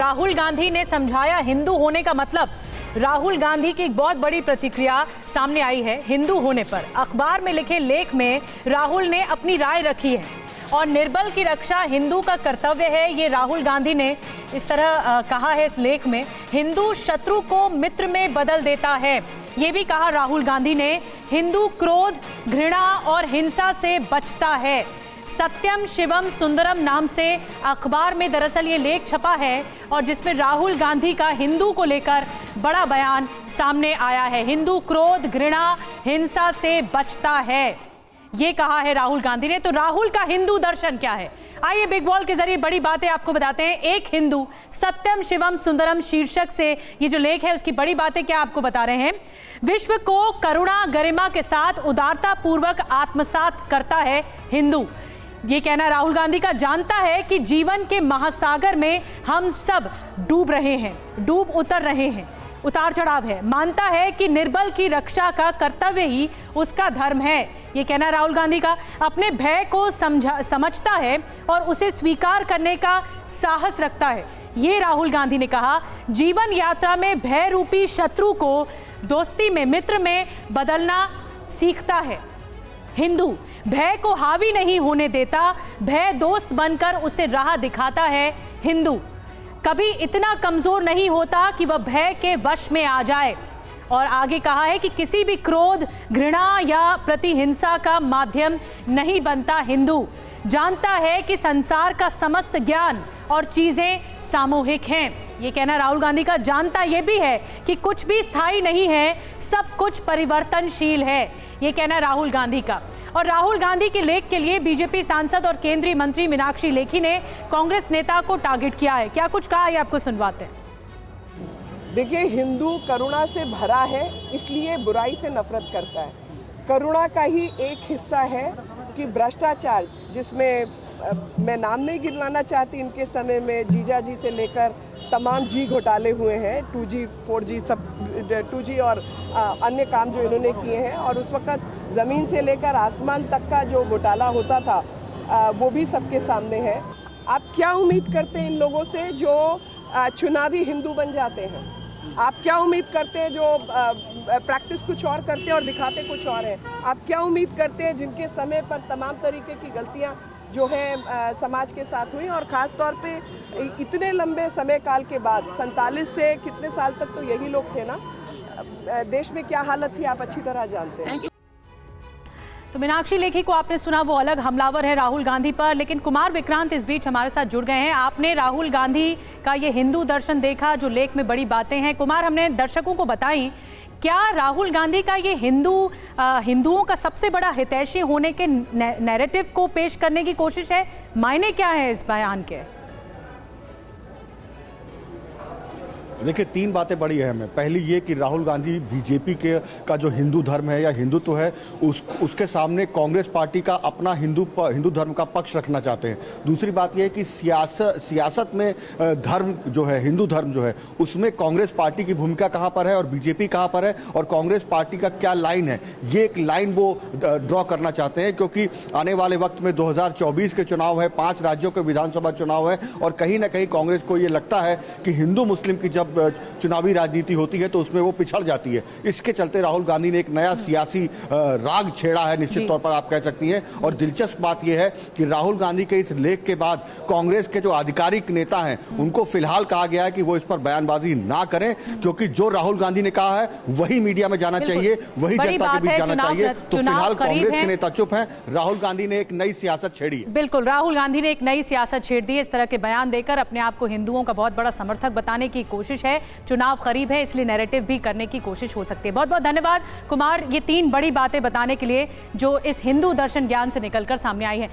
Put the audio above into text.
राहुल गांधी ने समझाया हिंदू होने का मतलब। राहुल गांधी की एक बहुत बड़ी प्रतिक्रिया सामने आई है हिंदू होने पर। अखबार में लिखे लेख में राहुल ने अपनी राय रखी है और निर्बल की रक्षा हिंदू का कर्तव्य है, ये राहुल गांधी ने इस तरह कहा है इस लेख में। हिंदू शत्रु को मित्र में बदल देता है, ये भी कहा राहुल गांधी ने। हिंदू क्रोध, घृणा और हिंसा से बचता है। सत्यम शिवम सुंदरम नाम से अखबार में दरअसल ये लेख छपा है और जिसमें राहुल गांधी का हिंदू को लेकर बड़ा बयान सामने आया है। हिंदू क्रोध, घृणा, हिंसा से बचता है, ये कहा है राहुल गांधी ने। तो राहुल का हिंदू दर्शन क्या है, आइए बिग बॉल के जरिए बड़ी बातें आपको बताते हैं। एक हिंदू, सत्यम शिवम सुंदरम शीर्षक से ये जो लेख है उसकी बड़ी बातें क्या आपको बता रहे हैं। विश्व को करुणा गरिमा के साथ उदारता पूर्वक आत्मसात करता है हिंदू, ये कहना राहुल गांधी का। जानता है कि जीवन के महासागर में हम सब डूब रहे हैं, डूब उतर रहे हैं, उतार चढ़ाव है। मानता है कि निर्बल की रक्षा का कर्तव्य ही उसका धर्म है, ये कहना राहुल गांधी का। अपने भय को समझता है और उसे स्वीकार करने का साहस रखता है, ये राहुल गांधी ने कहा। जीवन यात्रा में भय रूपी शत्रु को दोस्ती में, मित्र में बदलना सीखता है हिंदू। भय को हावी नहीं होने देता, भय दोस्त बनकर उसे राह दिखाता है हिंदू। कभी इतना कमजोर नहीं होता कि वह भय के वश में आ जाए। और आगे कहा है कि किसी भी क्रोध, घृणा या प्रतिहिंसा का माध्यम नहीं बनता हिंदू। जानता है कि संसार का समस्त ज्ञान और चीजें सामूहिक हैं, ये कहना राहुल गांधी का। जानता ये भी है कि कुछ भी स्थायी नहीं है, सब कुछ परिवर्तनशील है, ये कहना राहुल गांधी का। और राहुल गांधी के लेख के लिए बीजेपी सांसद और केंद्रीय मंत्री मीनाक्षी लेखी ने कांग्रेस नेता को टारगेट किया है। क्या कुछ कहा, ये आपको सुनवाते हैं। देखिए, हिंदू करुणा से भरा है, इसलिए बुराई से नफरत करता है। करुणा का ही एक हिस्सा है कि भ्रष्टाचार, जिसमें मैं नाम नहीं गिनवाना चाहती, इनके समय में जीजा जी से लेकर तमाम जी घोटाले हुए हैं, 2G 4G सब 2G और अन्य काम जो इन्होंने किए हैं। और उस वक़्त ज़मीन से लेकर आसमान तक का जो घोटाला होता था वो भी सबके सामने है। आप क्या उम्मीद करते हैं इन लोगों से जो चुनावी हिंदू बन जाते हैं? आप क्या उम्मीद करते हैं जो प्रैक्टिस कुछ और करते हैं और दिखाते कुछ और है? आप क्या उम्मीद करते हैं जिनके समय पर तमाम तरीके की गलतियां जो है समाज के साथ हुई, और ख़ास तौर पे इतने लंबे समय काल के बाद 47 से कितने साल तक तो यही लोग थे ना, देश में क्या हालत थी आप अच्छी तरह जानते हैं। तो मीनाक्षी लेखी को आपने सुना, वो अलग हमलावर है राहुल गांधी पर, लेकिन कुमार विक्रांत इस बीच हमारे साथ जुड़ गए हैं। आपने राहुल गांधी का ये हिंदू दर्शन देखा, जो लेख में बड़ी बातें हैं। कुमार, हमने दर्शकों को बताई, क्या राहुल गांधी का ये हिंदुओं का सबसे बड़ा हितैषी होने के नैरेटिव को पेश करने की कोशिश है? मायने क्या है इस बयान के? देखिए, तीन बातें बड़ी है हमें। पहली ये कि राहुल गांधी बीजेपी के का जो हिंदू धर्म है या हिंदुत्व है उसके सामने कांग्रेस पार्टी का अपना हिंदू धर्म का पक्ष रखना चाहते हैं। दूसरी बात यह है कि सियासत में धर्म जो है, हिंदू धर्म जो है, उसमें कांग्रेस पार्टी की भूमिका कहाँ पर है और बीजेपी कहाँ पर है और कांग्रेस पार्टी का क्या लाइन है, ये एक लाइन वो ड्रॉ करना चाहते हैं। क्योंकि आने वाले वक्त में 2024 के चुनाव है, 5 राज्यों के विधानसभा चुनाव है और कहीं ना कहीं कांग्रेस को ये लगता है कि हिंदू मुस्लिम की जब चुनावी राजनीति होती है तो उसमें वो पिछड़ जाती है। इसके चलते राहुल गांधी ने एक नया सियासी राग छेड़ा है, निश्चित तौर पर आप कह सकती हैं। और दिलचस्प बात यह है कि राहुल गांधी के इस लेख के बाद कांग्रेस के जो आधिकारिक नेता हैं उनको फिलहाल कहा गया है कि वो इस पर बयानबाजी ना करें, क्योंकि जो राहुल गांधी ने कहा है वही मीडिया में जाना चाहिए, वही जनता के बीच जाना चाहिए। तो फिलहाल कांग्रेस के नेता चुप हैं, राहुल गांधी ने एक नई सियासत छेड़ी है। बिल्कुल, राहुल गांधी ने एक नई सियासत छेड़ दी है। इस तरह के बयान देकर अपने आप को हिंदुओं का बहुत बड़ा समर्थक बताने की कोशिश है। चुनाव करीब है, इसलिए नैरेटिव भी करने की कोशिश हो सकती है। बहुत बहुत धन्यवाद कुमार, ये 3 बड़ी बातें बताने के लिए जो इस हिंदू दर्शन ज्ञान से निकलकर सामने आई है।